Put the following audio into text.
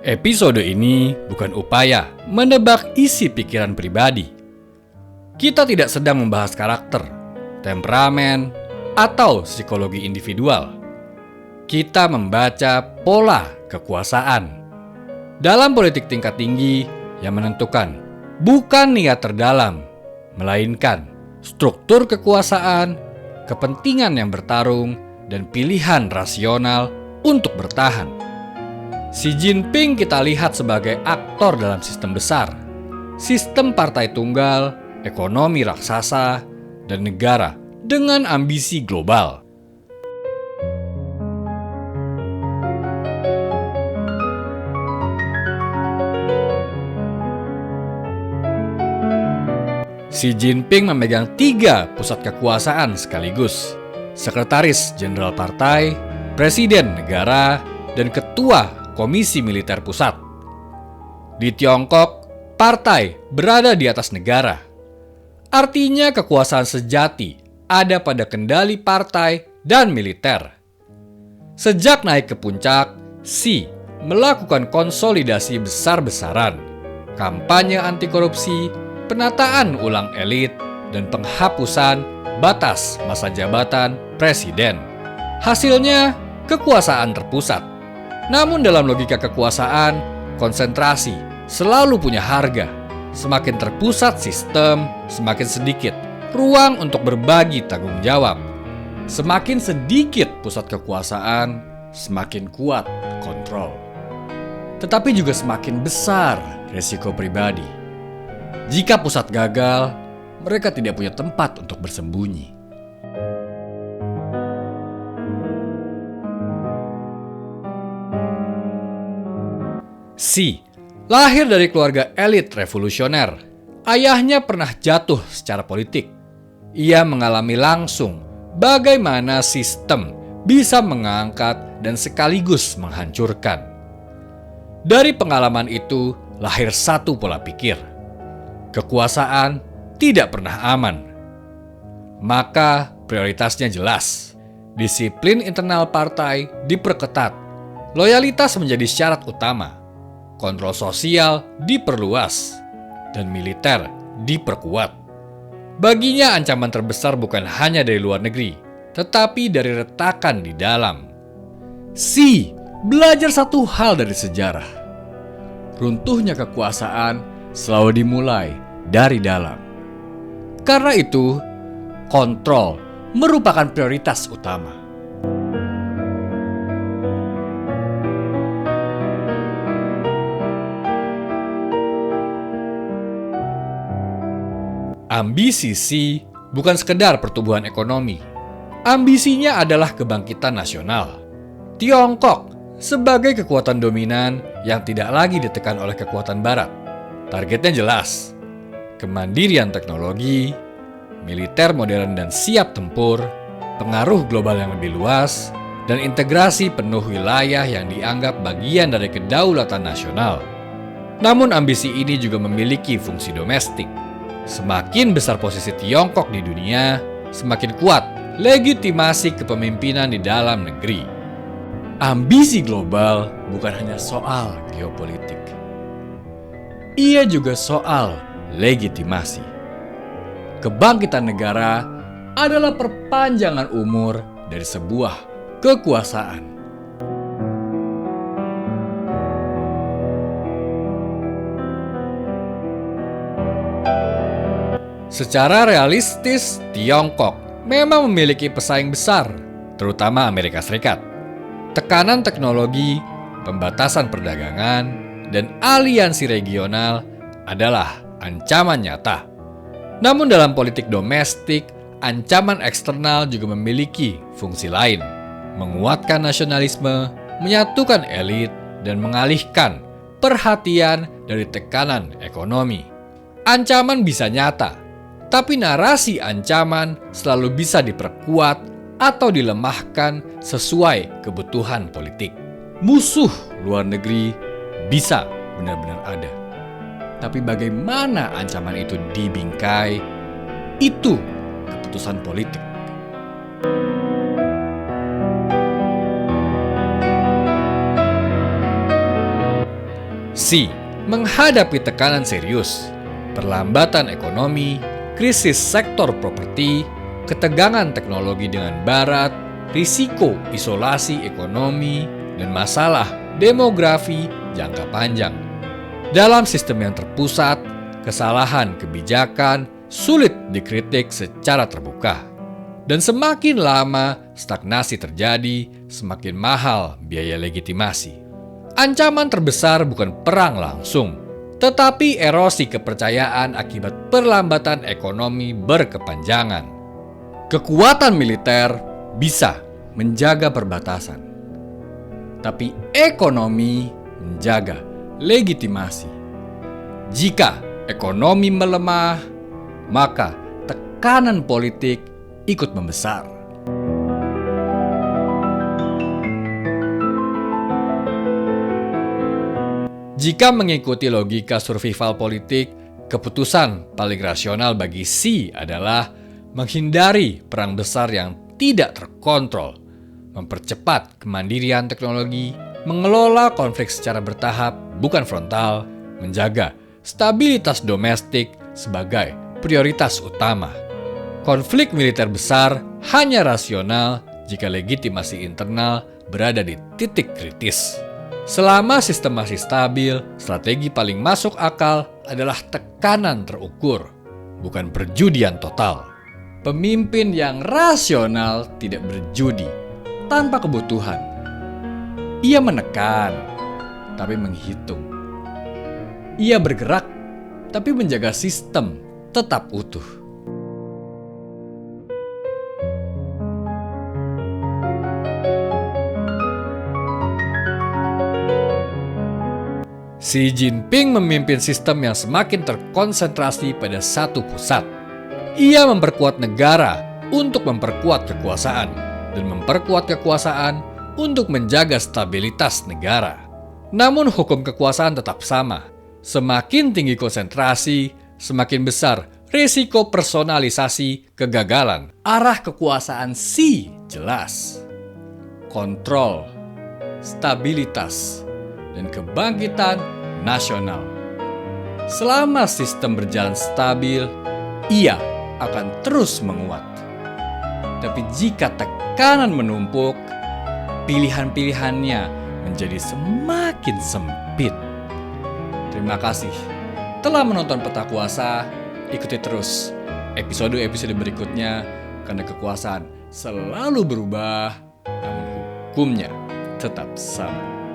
Episode ini bukan upaya menebak isi pikiran pribadi. Kita tidak sedang membahas karakter, temperamen, atau psikologi individual. Kita membaca pola kekuasaan. Dalam politik tingkat tinggi yang menentukan bukan niat terdalam, melainkan struktur kekuasaan, kepentingan yang bertarung, dan pilihan rasional untuk bertahan. Xi Jinping kita lihat sebagai aktor dalam sistem besar, sistem partai tunggal, ekonomi raksasa, dan negara dengan ambisi global. Xi Jinping memegang 3 pusat kekuasaan sekaligus: Sekretaris Jenderal Partai, Presiden Negara, dan Ketua Komisi Militer Pusat. Di Tiongkok, partai berada di atas negara. Artinya kekuasaan sejati ada pada kendali partai dan militer. Sejak naik ke puncak, Xi melakukan konsolidasi besar-besaran, kampanye anti korupsi, penataan ulang elit, dan penghapusan batas masa jabatan presiden. Hasilnya, kekuasaan terpusat. Namun dalam logika kekuasaan, konsentrasi selalu punya harga. Semakin terpusat sistem, semakin sedikit ruang untuk berbagi tanggung jawab. Semakin sedikit pusat kekuasaan, semakin kuat kontrol. Tetapi juga semakin besar resiko pribadi. Jika pusat gagal, mereka tidak punya tempat untuk bersembunyi. Xi lahir dari keluarga elit revolusioner. Ayahnya pernah jatuh secara politik. Ia mengalami langsung bagaimana sistem bisa mengangkat dan sekaligus menghancurkan. Dari pengalaman itu lahir satu pola pikir: kekuasaan tidak pernah aman. Maka prioritasnya jelas. Disiplin internal partai diperketat. Loyalitas menjadi syarat utama. Kontrol sosial diperluas, dan militer diperkuat. Baginya ancaman terbesar bukan hanya dari luar negeri, tetapi dari retakan di dalam. Xi belajar satu hal dari sejarah. Runtuhnya kekuasaan selalu dimulai dari dalam. Karena itu, kontrol merupakan prioritas utama. Ambisi Xi bukan sekedar pertumbuhan ekonomi. Ambisinya adalah kebangkitan nasional. Tiongkok sebagai kekuatan dominan yang tidak lagi ditekan oleh kekuatan barat. Targetnya jelas: kemandirian teknologi, militer modern dan siap tempur, pengaruh global yang lebih luas, dan integrasi penuh wilayah yang dianggap bagian dari kedaulatan nasional. Namun ambisi ini juga memiliki fungsi domestik. Semakin besar posisi Tiongkok di dunia, semakin kuat legitimasi kepemimpinan di dalam negeri. Ambisi global bukan hanya soal geopolitik. Ia juga soal legitimasi. Kebangkitan negara adalah perpanjangan umur dari sebuah kekuasaan. Secara realistis, Tiongkok memang memiliki pesaing besar, terutama Amerika Serikat. Tekanan teknologi, pembatasan perdagangan, dan aliansi regional adalah ancaman nyata. Namun dalam politik domestik, ancaman eksternal juga memiliki fungsi lain: menguatkan nasionalisme, menyatukan elit, dan mengalihkan perhatian dari tekanan ekonomi. Ancaman bisa nyata, tapi narasi ancaman selalu bisa diperkuat atau dilemahkan sesuai kebutuhan politik. Musuh luar negeri bisa benar-benar ada. Tapi bagaimana ancaman itu dibingkai, itu keputusan politik. C. Menghadapi tekanan serius, perlambatan ekonomi, krisis sektor properti, ketegangan teknologi dengan Barat, risiko isolasi ekonomi, dan masalah demografi jangka panjang. Dalam sistem yang terpusat, kesalahan kebijakan sulit dikritik secara terbuka. Dan semakin lama stagnasi terjadi, semakin mahal biaya legitimasi. Ancaman terbesar bukan perang langsung, tetapi erosi kepercayaan akibat perlambatan ekonomi berkepanjangan. Kekuatan militer bisa menjaga perbatasan, tapi ekonomi menjaga legitimasi. Jika ekonomi melemah, maka tekanan politik ikut membesar. Jika mengikuti logika survival politik, keputusan paling rasional bagi C adalah menghindari perang besar yang tidak terkontrol, mempercepat kemandirian teknologi, mengelola konflik secara bertahap, bukan frontal, menjaga stabilitas domestik sebagai prioritas utama. Konflik militer besar hanya rasional jika legitimasi internal berada di titik kritis. Selama sistem masih stabil, strategi paling masuk akal adalah tekanan terukur, bukan perjudian total. Pemimpin yang rasional tidak berjudi tanpa kebutuhan. Ia menekan, tapi menghitung. Ia bergerak, tapi menjaga sistem tetap utuh. Xi Jinping memimpin sistem yang semakin terkonsentrasi pada satu pusat. Ia memperkuat negara untuk memperkuat kekuasaan, dan memperkuat kekuasaan untuk menjaga stabilitas negara. Namun hukum kekuasaan tetap sama. Semakin tinggi konsentrasi, semakin besar risiko personalisasi kegagalan. Arah kekuasaan Xi jelas. Kontrol, stabilitas, dan kebangkitan nasional. Selama sistem berjalan stabil, ia akan terus menguat. Tapi jika tekanan menumpuk, pilihan-pilihannya menjadi semakin sempit. Terima kasih telah menonton Peta Kuasa. Ikuti terus episode-episode berikutnya, karena kekuasaan selalu berubah, namun hukumnya tetap sama.